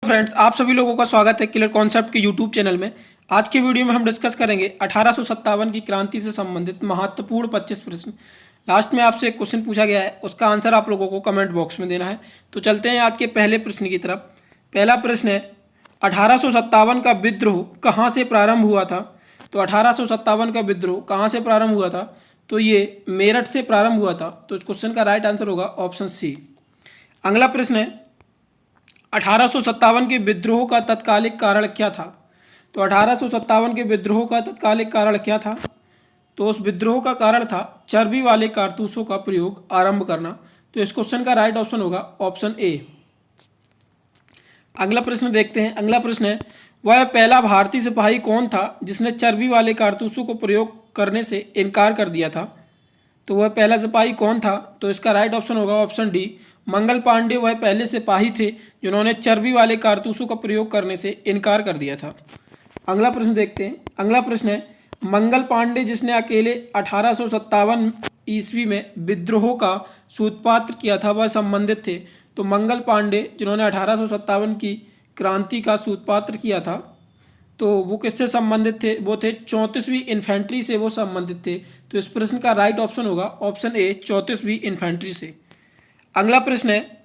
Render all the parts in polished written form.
Friends, आप सभी लोगों का स्वागत है क्लियर कॉन्सेप्ट के यूट्यूब चैनल में। आज की वीडियो में हम डिस्कस करेंगे 1857 की क्रांति से संबंधित महत्वपूर्ण 25 प्रश्न। लास्ट में आपसे एक क्वेश्चन पूछा गया है, उसका आंसर आप लोगों को कमेंट बॉक्स में देना है। तो चलते हैं आज के पहले प्रश्न की तरफ। पहला प्रश्न है, 1857 का विद्रोह कहाँ से प्रारंभ हुआ था? तो 1857 का विद्रोह कहाँ से प्रारंभ हुआ था? तो ये मेरठ से प्रारंभ हुआ था। तो इस क्वेश्चन का राइट आंसर होगा ऑप्शन सी। अगला प्रश्न है, 1857 के विद्रोह का तत्कालिक कारण क्या था? तो 1857 के विद्रोह का तत्कालिक कारण क्या था? तो उस विद्रोह का कारण था चर्बी वाले कारतूसों का प्रयोग आरंभ करना। तो इस क्वेश्चन का राइट ऑप्शन होगा ऑप्शन ए। अगला प्रश्न देखते हैं। अगला प्रश्न है, वह पहला भारतीय सिपाही कौन था जिसने चर्बी वाले कारतूसों को प्रयोग करने से इनकार कर दिया था? तो वह पहला सिपाही कौन था? तो इसका राइट ऑप्शन होगा ऑप्शन डी, मंगल पांडे। वह पहले सिपाही थे जिन्होंने चर्बी वाले कारतूसों का प्रयोग करने से इनकार कर दिया था। अगला प्रश्न देखते हैं। अगला प्रश्न है, मंगल पांडे जिसने अकेले 1857 ईस्वी में विद्रोह का सूत्रपात किया था, वह संबंधित थे। तो मंगल पांडे जिन्होंने 1857 की क्रांति का सूत्रपात किया था, तो वो किससे संबंधित थे? वो थे 34वीं इन्फेंट्री से वो संबंधित थे। तो इस प्रश्न का राइट ऑप्शन होगा ऑप्शन ए, 34वीं इन्फेंट्री से। अगला प्रश्न है,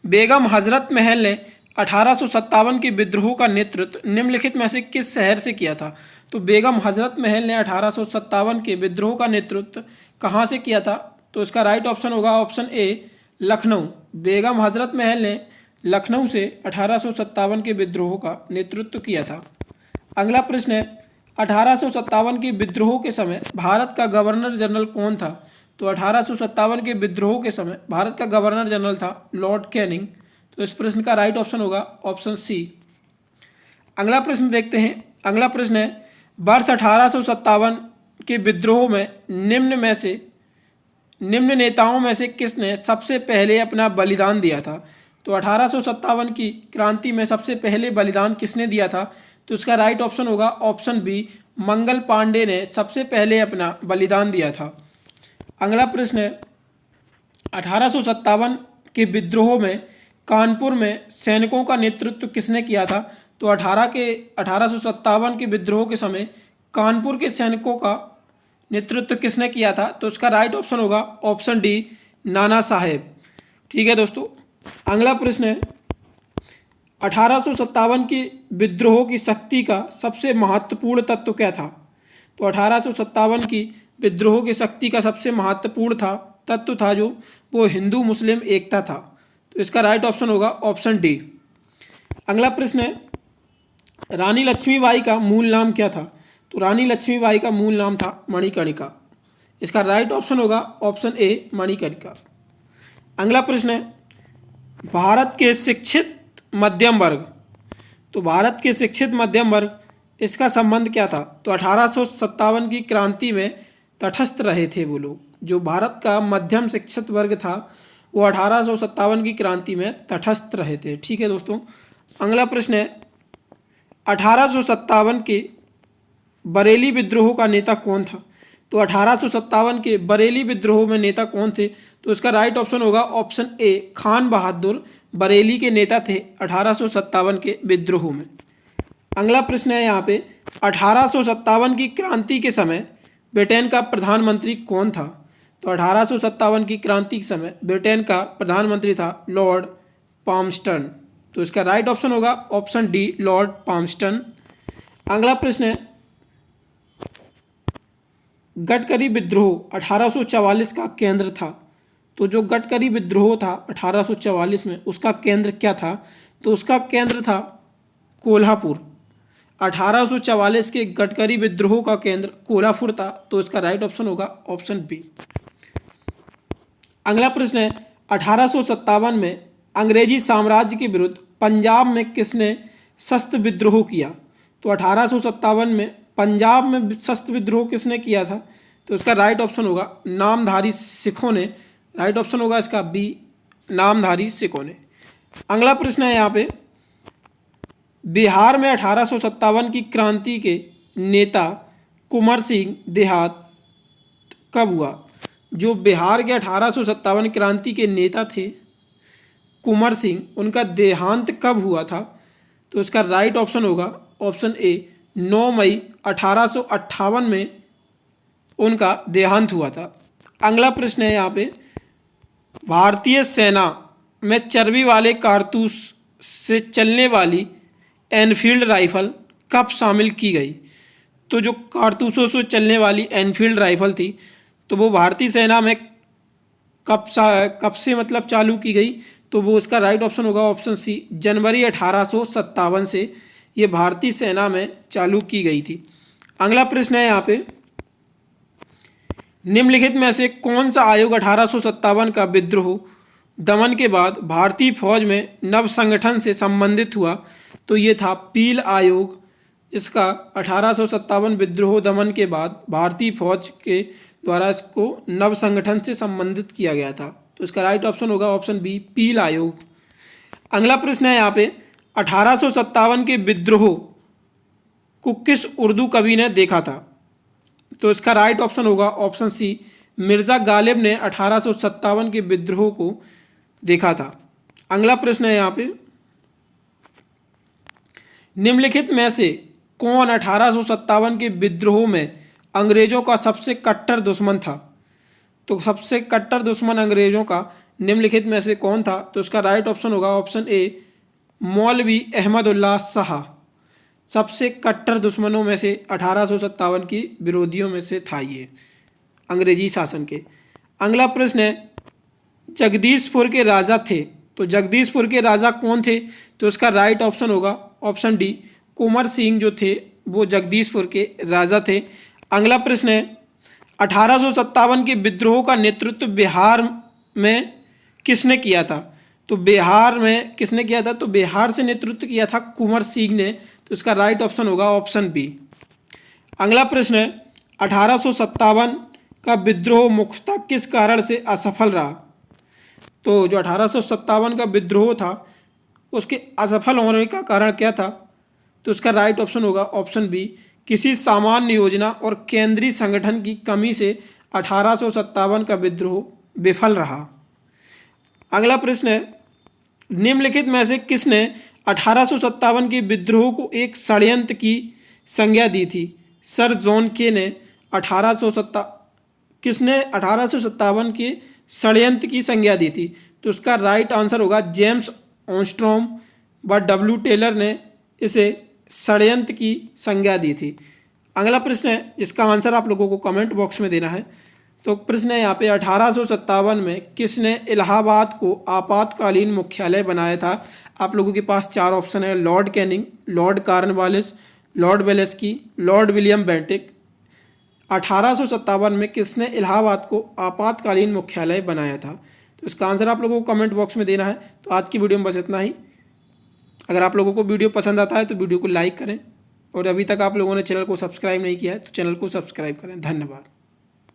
बेगम हजरत महल ने 1857 के विद्रोह का नेतृत्व निम्नलिखित में से किस शहर से किया था? तो बेगम हजरत महल ने 1857 के विद्रोह का नेतृत्व कहाँ से किया था? तो इसका राइट ऑप्शन होगा ऑप्शन ए, लखनऊ। बेगम हजरत महल ने लखनऊ से 1857 के विद्रोह का नेतृत्व किया था। अगला प्रश्न है, 1857 के विद्रोह के समय भारत का गवर्नर जनरल कौन था? तो 1857 के विद्रोह के समय भारत का गवर्नर जनरल था लॉर्ड कैनिंग। तो इस प्रश्न का राइट ऑप्शन होगा ऑप्शन सी। अगला प्रश्न देखते हैं। अगला प्रश्न है, वर्ष 1857 के विद्रोह में निम्न नेताओं में से किसने सबसे पहले अपना बलिदान दिया था? तो 1857 की क्रांति में सबसे पहले बलिदान किसने दिया था? तो इसका राइट ऑप्शन होगा ऑप्शन बी, मंगल पांडे ने सबसे पहले अपना बलिदान दिया था। अगला प्रश्न है, 1857 के विद्रोह में कानपुर में सैनिकों का नेतृत्व किसने किया था? तो 1857 के विद्रोह के समय कानपुर के सैनिकों का नेतृत्व किसने किया था? तो इसका राइट ऑप्शन होगा ऑप्शन डी, नाना साहेब। ठीक है दोस्तों। अगला प्रश्न है, 1857 के विद्रोह की शक्ति का सबसे महत्वपूर्ण तत्व क्या था? तो 1857 की विद्रोह की शक्ति का सबसे महत्वपूर्ण तत्व था जो वो हिंदू मुस्लिम एकता था। तो इसका राइट ऑप्शन होगा ऑप्शन डी। अगला प्रश्न है, रानी लक्ष्मीबाई का मूल नाम क्या था? तो रानी लक्ष्मीबाई का मूल नाम था मणिकर्णिका। इसका राइट ऑप्शन होगा ऑप्शन ए, मणिकर्णिका। अगला प्रश्न है, भारत के शिक्षित मध्यम वर्ग। तो भारत के शिक्षित मध्यम वर्ग, इसका संबंध क्या था? तो 1857 की क्रांति में तटस्थ रहे थे वो लोग। जो भारत का मध्यम शिक्षित वर्ग था वो 1857 की क्रांति में तटस्थ रहे थे। ठीक है दोस्तों। अगला प्रश्न है, 1857 के बरेली विद्रोह का नेता कौन था? तो 1857 के बरेली विद्रोह में नेता कौन थे? तो इसका राइट ऑप्शन होगा ऑप्शन ए, खान बहादुर बरेली के नेता थे 1857 के विद्रोह में। अगला प्रश्न है यहाँ पे, 1857 की क्रांति के समय ब्रिटेन का प्रधानमंत्री कौन था? तो 1857 की क्रांति के समय ब्रिटेन का प्रधानमंत्री था लॉर्ड पामस्टन। तो इसका राइट ऑप्शन होगा ऑप्शन डी, लॉर्ड पामस्टन। अगला प्रश्न है, गडकरी विद्रोह 1844 का केंद्र था। तो जो गडकरी विद्रोह था 1844 में, उसका केंद्र क्या था? तो उसका केंद्र था कोल्हापुर। 1844 के गडकरी विद्रोह का केंद्र कोल्हापुर था। तो इसका राइट ऑप्शन होगा ऑप्शन बी। अगला प्रश्न है, 1857 में अंग्रेजी साम्राज्य के विरुद्ध पंजाब में किसने शस्त्र विद्रोह किया? तो 1857 में पंजाब में शस्त्र विद्रोह किसने किया था? तो इसका राइट ऑप्शन होगा नामधारी सिखों ने। राइट ऑप्शन होगा इसका बी, नामधारी सिखों ने। अगला प्रश्न है यहाँ पे, बिहार में 1857 की क्रांति के नेता कुंवर सिंह देहात कब हुआ? जो बिहार के 1857 क्रांति के नेता थे कुंवर सिंह, उनका देहांत कब हुआ था? तो इसका राइट ऑप्शन होगा ऑप्शन ए 9 मई 1858 में उनका देहांत हुआ था। अगला प्रश्न है यहाँ पे, भारतीय सेना में चर्बी वाले कारतूस से चलने वाली एनफील्ड राइफल कब शामिल की गई? तो जो कारतूसों से चलने वाली एनफील्ड राइफल थी तो वो भारतीय सेना में कब से मतलब चालू की गई? तो वो इसका राइट ऑप्शन होगा ऑप्शन सी जनवरी 1857 से ये भारतीय सेना में चालू की गई थी। अगला प्रश्न है यहाँ पे, निम्नलिखित में से कौन सा आयोग 1857 का विद्रोह दमन के बाद भारतीय फौज में नव संगठन से संबंधित हुआ? तो ये था पील आयोग। इसका 1857 विद्रोह दमन के बाद भारतीय फौज के द्वारा इसको नव संगठन से संबंधित किया गया था। तो इसका राइट ऑप्शन होगा ऑप्शन बी पील आयोग। अगला प्रश्न है यहाँ पे, 1857 के विद्रोह को किस उर्दू कवि ने देखा था? तो इसका राइट ऑप्शन होगा ऑप्शन सी मिर्ज़ा गालिब ने 1857 के विद्रोह को देखा था। अगला प्रश्न है यहाँ पे, निम्नलिखित में से कौन 1857 के विद्रोह में अंग्रेजों का सबसे कट्टर दुश्मन था? तो सबसे कट्टर दुश्मन अंग्रेजों का निम्नलिखित में से कौन था? तो इसका राइट ऑप्शन होगा ऑप्शन ए मौलवी अहमदुल्ला शाह सबसे कट्टर दुश्मनों में से 1857 की विरोधियों में से था ये अंग्रेजी शासन के। अगला प्रश्न है, जगदीशपुर के राजा थे तो जगदीशपुर के राजा कौन थे? तो इसका राइट ऑप्शन होगा ऑप्शन डी कुंवर सिंह जो थे वो जगदीशपुर के राजा थे। अगला प्रश्न है, 1857 के विद्रोह का नेतृत्व बिहार में किसने किया था? तो बिहार में किसने किया था? तो बिहार से नेतृत्व किया था कुंवर सिंह ने। तो इसका राइट ऑप्शन होगा ऑप्शन बी। अगला प्रश्न है, 1857 का विद्रोह मुख्यतः किस कारण से असफल रहा? तो जो 1857 का विद्रोह था उसके असफल होने का कारण क्या था? तो इसका राइट ऑप्शन होगा ऑप्शन बी किसी सामान्य योजना और केंद्रीय संगठन की कमी से 1857 का विद्रोह विफल रहा। अगला प्रश्न है, निम्नलिखित में से किसने 1857 के विद्रोह को एक षड्यंत्र की संज्ञा दी थी? सर जॉन के ने 1857 के षड्यंत्र की संज्ञा दी थी? तो इसका राइट आंसर होगा जेम्स आर्मस्ट्रॉन्ग व डब्ल्यू टेलर ने इसे षड्यंत्र की संज्ञा दी थी। अगला प्रश्न है जिसका आंसर आप लोगों को कमेंट बॉक्स में देना है। तो प्रश्न है यहाँ पे, 1857 में किसने इलाहाबाद को आपातकालीन मुख्यालय बनाया था? आप लोगों के पास चार ऑप्शन है, Lord Canning, Lord Cornwallis, Lord Wellesley, Lord William Bentinck. 1857 में किसने इलाहाबाद को आपातकालीन मुख्यालय बनाया था? तो इसका आंसर आप लोगों को कमेंट बॉक्स में देना है। तो आज की वीडियो में बस इतना ही। अगर आप लोगों को वीडियो पसंद आता है तो वीडियो को लाइक करें और अभी तक आप लोगों ने चैनल को सब्सक्राइब नहीं किया है तो चैनल को सब्सक्राइब करें। धन्यवाद।